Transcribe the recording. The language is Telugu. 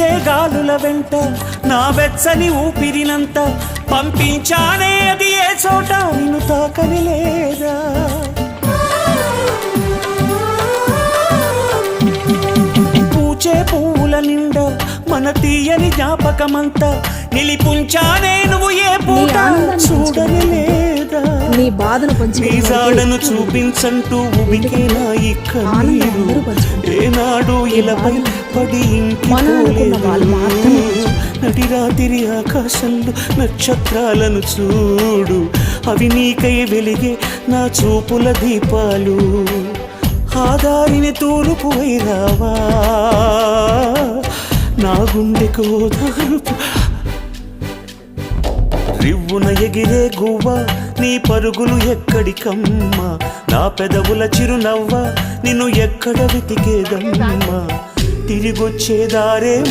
వీచే గాలుల వెంట నా వెచ్చని ఊపిరినంత పంపించానే అది ఏ చోట నిన్ను తాకని లేదా పూచే పువ్వుల నిండా మన తీయని జ్ఞాపకమంతా నిలిపుంచానే నువ్వు ఏ పూట చూడని లేదా నీ బాధను నీ జాడను చూపించంటూ ఉబికేనా ఇక్కడీరు ఏనాడు ఇలపై పడి నటి రాత్రి ఆకాశంలో నక్షత్రాలను చూడు అవి నీకై వెలిగే నా చూపుల దీపాలు ఆదారిని తూర్పు వైరావా నా గుండెకు ఓదార్పు రివ్వున ఎగిరే గువ్వ నీ పరుగులు ఎక్కడికమ్మా నా పెదవుల చిరునవ్వ నిన్ను ఎక్కడ వెతికేదమ్మా తిరిగొచ్చేదారే